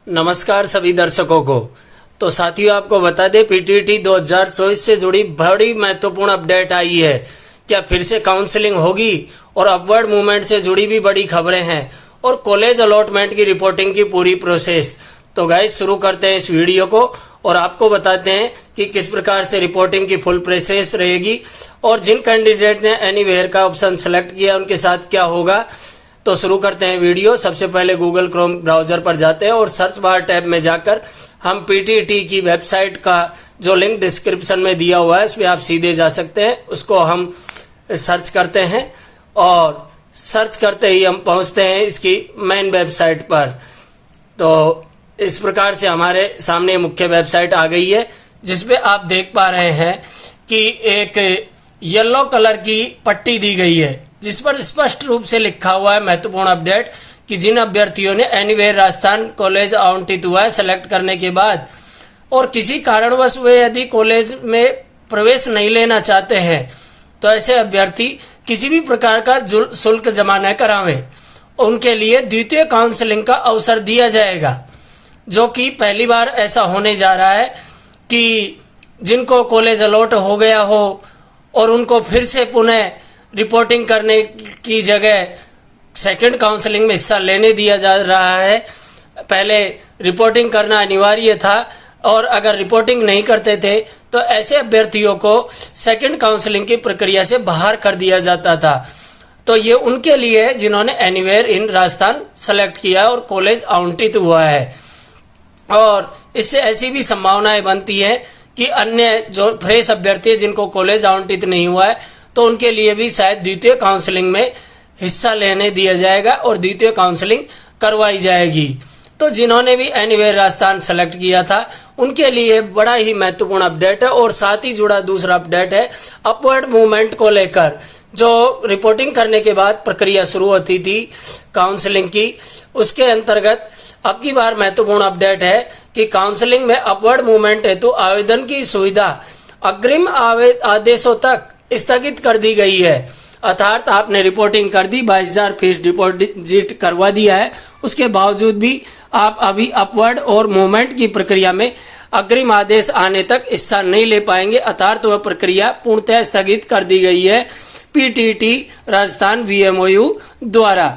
नमस्कार सभी दर्शकों को। तो साथियों, आपको बता दें पीटीईटी 2024 से जुड़ी बड़ी महत्वपूर्ण अपडेट आई है। क्या फिर से काउंसलिंग होगी और अपवर्ड मूवमेंट से जुड़ी भी बड़ी खबरें हैं और कॉलेज अलॉटमेंट की रिपोर्टिंग की पूरी प्रोसेस। तो गाइस शुरू करते हैं इस वीडियो को और आपको बताते हैं कि किस प्रकार से रिपोर्टिंग की फुल प्रोसेस रहेगी और जिन कैंडिडेट ने एनीवेयर का ऑप्शन सेलेक्ट किया उनके साथ क्या होगा। तो शुरू करते हैं वीडियो। सबसे पहले गूगल क्रोम ब्राउजर पर जाते हैं और सर्च बार टैब में जाकर हम पीटीईटी की वेबसाइट का जो लिंक डिस्क्रिप्शन में दिया हुआ है उस पर आप सीधे जा सकते हैं। उसको हम सर्च करते हैं और सर्च करते ही हम पहुंचते हैं इसकी मेन वेबसाइट पर। तो इस प्रकार से हमारे सामने मुख्य वेबसाइट आ गई है, जिसपे आप देख पा रहे हैं कि एक येलो कलर की पट्टी दी गई है जिस पर स्पष्ट रूप से लिखा हुआ है महत्वपूर्ण अपडेट कि जिन अभ्यर्थियों ने एनीवेयर राजस्थान कॉलेज आवंटित हुआ है सेलेक्ट करने के बाद और किसी कारणवश वे यदि कॉलेज में प्रवेश नहीं लेना चाहते हैं तो ऐसे अभ्यर्थी किसी भी प्रकार का शुल्क जमा न करावें। उनके लिए द्वितीय काउंसलिंग का अवसर दिया जाएगा, जो कि पहली बार ऐसा होने जा रहा है कि जिनको कॉलेज अलॉट हो गया हो और उनको फिर से पुनः रिपोर्टिंग करने की जगह सेकंड काउंसलिंग में हिस्सा लेने दिया जा रहा है। पहले रिपोर्टिंग करना अनिवार्य था और अगर रिपोर्टिंग नहीं करते थे तो ऐसे अभ्यर्थियों को सेकंड काउंसलिंग की प्रक्रिया से बाहर कर दिया जाता था। तो ये उनके लिए है जिन्होंने एनीवेयर इन राजस्थान सेलेक्ट किया और कॉलेज आवंटित हुआ है। और इससे ऐसी भी संभावनाएं बनती है कि अन्य जो फ्रेश अभ्यर्थी है जिनको कॉलेज आवंटित नहीं हुआ है तो उनके लिए भी शायद द्वितीय काउंसलिंग में हिस्सा लेने दिया जाएगा और द्वितीय काउंसलिंग करवाई जाएगी। तो जिन्होंने भी एनीवेयर राजस्थान सेलेक्ट किया था उनके लिए बड़ा ही महत्वपूर्ण अपडेट है। और साथ ही जुड़ा दूसरा अपडेट है अपवर्ड मूवमेंट को लेकर, जो रिपोर्टिंग करने के बाद प्रक्रिया शुरू होती थी काउंसलिंग की, उसके अंतर्गत अब की बार महत्वपूर्ण अपडेट है कि काउंसलिंग में अपवर्ड मूवमेंट हेतु आवेदन की सुविधा अग्रिम आदेशों तक स्थगित कर दी गई है। अर्थात आपने रिपोर्टिंग कर दी, 22,000 फीस डिपॉजिट करवा दिया है, उसके बावजूद भी आप अभी अपवर्ड और मूवमेंट की प्रक्रिया में अग्रिम आदेश आने तक हिस्सा नहीं ले पाएंगे। अर्थात वह प्रक्रिया पूर्णतः स्थगित कर दी गई है पीटीईटी राजस्थान वीएमओयू द्वारा।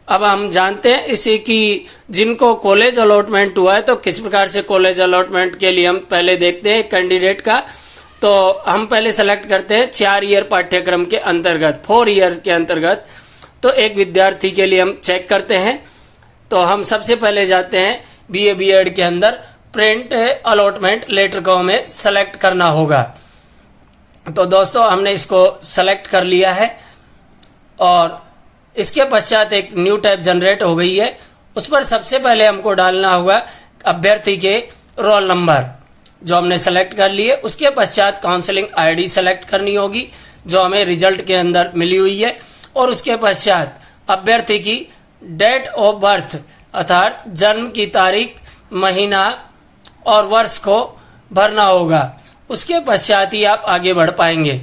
अब हम जानते हैं इसी की जिनको कॉलेज अलॉटमेंट हुआ है तो किस प्रकार से कॉलेज अलॉटमेंट के लिए हम पहले देखते हैं कैंडिडेट का। तो हम पहले सेलेक्ट करते हैं 4 ईयर पाठ्यक्रम के अंतर्गत, 4 ईयर के अंतर्गत। तो एक विद्यार्थी के लिए हम चेक करते हैं। तो हम सबसे पहले जाते हैं बीए बीएड के अंदर प्रिंट अलॉटमेंट लेटर को हमें सेलेक्ट करना होगा। तो दोस्तों हमने इसको सेलेक्ट कर लिया है और इसके पश्चात एक न्यू टैब जनरेट हो गई है। उस पर सबसे पहले हमको डालना होगा अभ्यर्थी के रोल नंबर जो हमने सेलेक्ट कर लिए। उसके पश्चात काउंसलिंग आईडी सेलेक्ट करनी होगी जो हमें रिजल्ट के अंदर मिली हुई है। और उसके पश्चात अभ्यर्थी की डेट ऑफ बर्थ अर्थात जन्म की तारीख, महीना और वर्ष को भरना होगा। उसके पश्चात ही आप आगे बढ़ पाएंगे।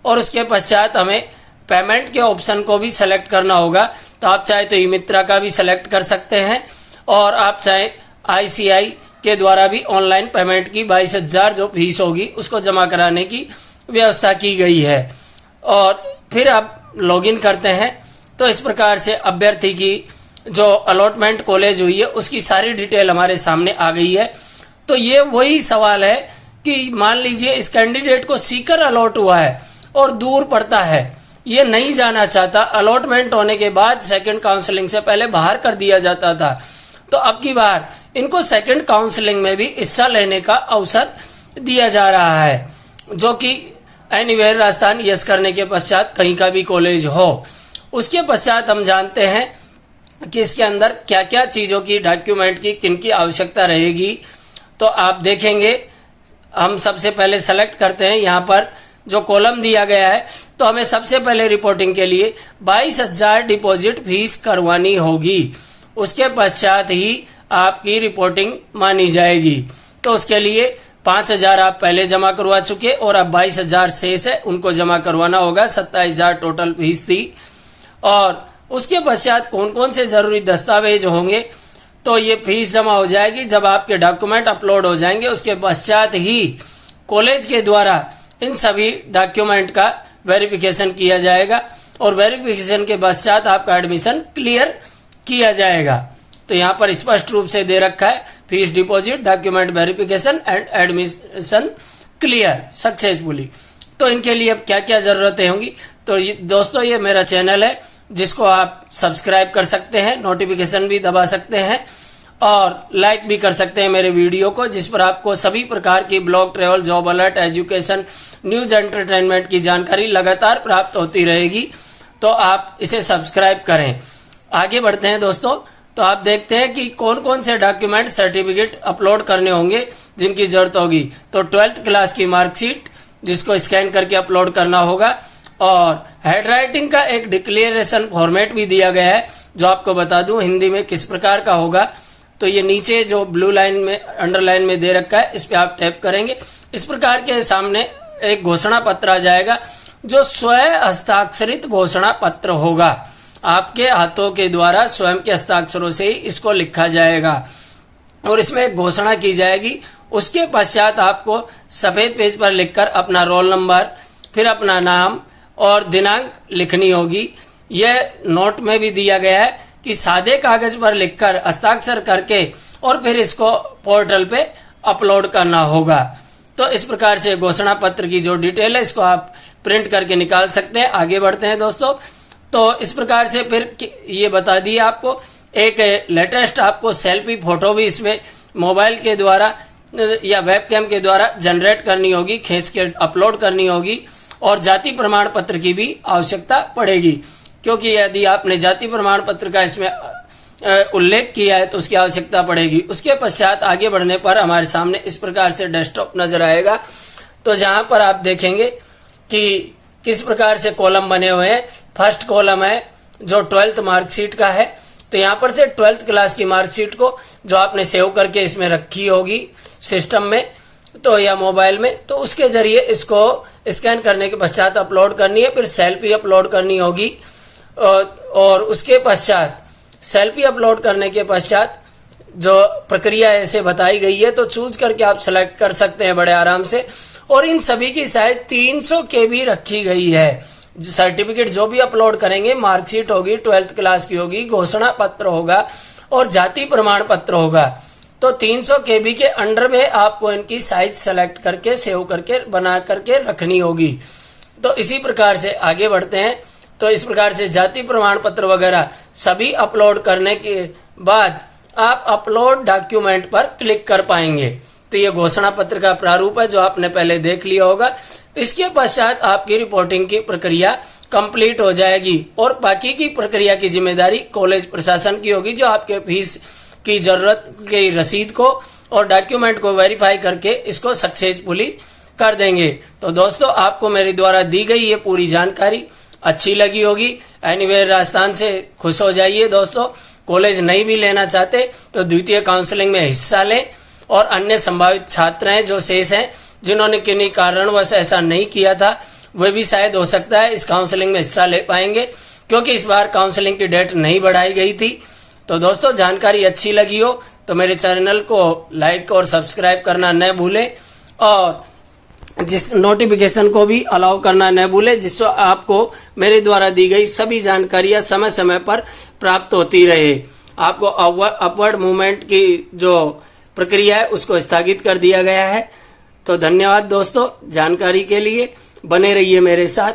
और उसके पश्चात हमें पेमेंट के ऑप्शन को भी सेलेक्ट करना होगा। तो आप चाहे तो ई मित्रा का भी सेलेक्ट कर सकते हैं और आप चाहे आईसीआई के द्वारा भी ऑनलाइन पेमेंट की 22,000 जो फीस होगी उसको जमा कराने की व्यवस्था की गई है। और फिर आप लॉगिन करते हैं। तो इस प्रकार से अभ्यर्थी की जो अलॉटमेंट कॉलेज हुई है उसकी सारी डिटेल हमारे सामने आ गई है। तो ये वही सवाल है कि मान लीजिए इस कैंडिडेट को सीकर अलॉट हुआ है और दूर पड़ता है, ये नहीं जाना चाहता, अलॉटमेंट होने के बाद सेकंड काउंसलिंग से पहले बाहर कर दिया जाता था। तो अब की बार इनको सेकंड काउंसलिंग में भी हिस्सा लेने का अवसर दिया जा रहा है, जो कि एनीवेयर राजस्थान यस करने के पश्चात कहीं का भी कॉलेज हो। उसके पश्चात हम जानते हैं कि इसके अंदर क्या क्या चीज़ों की डॉक्यूमेंट की किन की आवश्यकता रहेगी। तो आप देखेंगे हम सबसे पहले सेलेक्ट करते हैं यहाँ पर जो कॉलम दिया गया है। तो हमें सबसे पहले रिपोर्टिंग के लिए 22,000 डिपॉजिट फीस करवानी होगी। उसके पश्चात ही आपकी रिपोर्टिंग मानी जाएगी। तो उसके लिए 5,000 आप पहले जमा करवा चुके और अब 22,000 शेष है उनको जमा करवाना होगा। 27,000 टोटल फीस थी। और उसके पश्चात कौन कौन से जरूरी दस्तावेज होंगे तो ये फीस जमा हो जाएगी जब आपके डॉक्यूमेंट अपलोड हो जाएंगे। उसके पश्चात ही कॉलेज के द्वारा इन सभी डॉक्यूमेंट का वेरिफिकेशन किया जाएगा और वेरिफिकेशन के पश्चात आपका एडमिशन क्लियर किया जाएगा। तो यहाँ पर स्पष्ट रूप से दे रखा है fees deposit, document verification and admission clear successfully. तो इनके लिए अब क्या क्या जरूरतें होंगी, तो दोस्तों ये मेरा चैनल है जिसको आप सब्सक्राइब कर सकते हैं, नोटिफिकेशन भी दबा सकते हैं और लाइक भी कर सकते हैं मेरे वीडियो को, जिस पर आपको सभी प्रकार की blog, travel, job alert, education, news, entertainment की जानकारी लगातार प्राप्त होती रहेगी। तो आप इसे सब्सक्राइब करें। आगे बढ़ते हैं दोस्तों, तो आप देखते हैं कि कौन कौन से डॉक्यूमेंट, सर्टिफिकेट अपलोड करने होंगे जिनकी जरूरत होगी। तो 12th क्लास की मार्कशीट जिसको स्कैन करके अपलोड करना होगा और हैंडराइटिंग का एक डिक्लेरेशन फॉर्मेट भी दिया गया है जो आपको बता दूं हिंदी में किस प्रकार का होगा। तो ये नीचे जो ब्लू लाइन में अंडरलाइन में दे रखा है इस पे आप टैप करेंगे। इस प्रकार के सामने एक घोषणा पत्र आ जाएगा जो स्वयं हस्ताक्षरित घोषणा पत्र होगा। आपके हाथों के द्वारा स्वयं के हस्ताक्षरों से ही इसको लिखा जाएगा और इसमें एक घोषणा की जाएगी। उसके पश्चात आपको सफेद पेज पर लिखकर अपना रोल नंबर, फिर अपना नाम और दिनांक लिखनी होगी। यह नोट में भी दिया गया है कि सादे कागज पर लिखकर हस्ताक्षर करके और फिर इसको पोर्टल पे अपलोड करना होगा। तो इस प्रकार से घोषणा पत्र की जो डिटेल है इसको आप प्रिंट करके निकाल सकते हैं। आगे बढ़ते हैं दोस्तों, तो इस प्रकार से फिर ये बता दिया आपको एक लेटेस्ट आपको सेल्फी फोटो भी इसमें मोबाइल के द्वारा या वेबकैम के द्वारा जनरेट करनी होगी, खींच के अपलोड करनी होगी और जाति प्रमाण पत्र की भी आवश्यकता पड़ेगी, क्योंकि यदि आपने जाति प्रमाण पत्र का इसमें उल्लेख किया है तो उसकी आवश्यकता पड़ेगी। उसके पश्चात आगे बढ़ने पर हमारे सामने इस प्रकार से डेस्कटॉप नजर आएगा। तो जहां पर आप देखेंगे कि किस प्रकार से कॉलम बने हुए हैं। फर्स्ट कॉलम है जो 12th मार्कशीट का है। तो यहाँ पर से 12th क्लास की मार्कशीट को जो आपने सेव करके इसमें रखी होगी सिस्टम में तो या मोबाइल में, तो उसके जरिए इसको स्कैन करने के पश्चात अपलोड करनी है। फिर सेल्फी अपलोड करनी होगी और उसके पश्चात सेल्फी अपलोड करने के पश्चात जो प्रक्रिया ऐसे बताई गई है तो चूज करके आप सेलेक्ट कर सकते हैं बड़े आराम से। और इन सभी की साइज 300 KB रखी गई है। सर्टिफिकेट जो भी अपलोड करेंगे, मार्कशीट होगी, 12th क्लास की होगी, घोषणा पत्र होगा और जाति प्रमाण पत्र होगा, तो 300 KB के अंडर में आपको इनकी साइज सेलेक्ट करके सेव करके बना करके रखनी होगी। तो इसी प्रकार से आगे बढ़ते हैं। तो इस प्रकार से जाति प्रमाण पत्र वगैरह सभी अपलोड करने के बाद आप अपलोड डॉक्यूमेंट पर क्लिक कर पाएंगे। तो ये घोषणा पत्र का प्रारूप है जो आपने पहले देख लिया होगा। इसके पश्चात आपकी रिपोर्टिंग की प्रक्रिया कंप्लीट हो जाएगी और बाकी की प्रक्रिया की जिम्मेदारी कॉलेज प्रशासन की होगी, जो आपके फीस की जरूरत की रसीद को और डॉक्यूमेंट को वेरीफाई करके इसको सक्सेसफुली कर देंगे। तो दोस्तों आपको मेरे द्वारा दी गई ये पूरी जानकारी अच्छी लगी होगी। एनीवेयर राजस्थान से खुश हो जाइए दोस्तों। कॉलेज नहीं भी लेना चाहते तो द्वितीय काउंसलिंग में हिस्सा लें और अन्य संभावित छात्र हैं जो शेष हैं जिन्होंने किन्हीं कारणवश ऐसा नहीं किया था, वे भी शायद हो सकता है इस काउंसलिंग में हिस्सा ले पाएंगे, क्योंकि इस बार काउंसलिंग की डेट नहीं बढ़ाई गई थी। तो दोस्तों जानकारी अच्छी लगी हो तो मेरे चैनल को लाइक और सब्सक्राइब करना न भूलें और जिस नोटिफिकेशन को भी अलाउ करना न भूलें, जिससे आपको मेरे द्वारा दी गई सभी जानकारियां समय समय पर प्राप्त होती रहे। आपको अपवर्ड मूवमेंट की जो प्रक्रिया है उसको स्थगित कर दिया गया है। तो धन्यवाद दोस्तों, जानकारी के लिए बने रहिए मेरे साथ।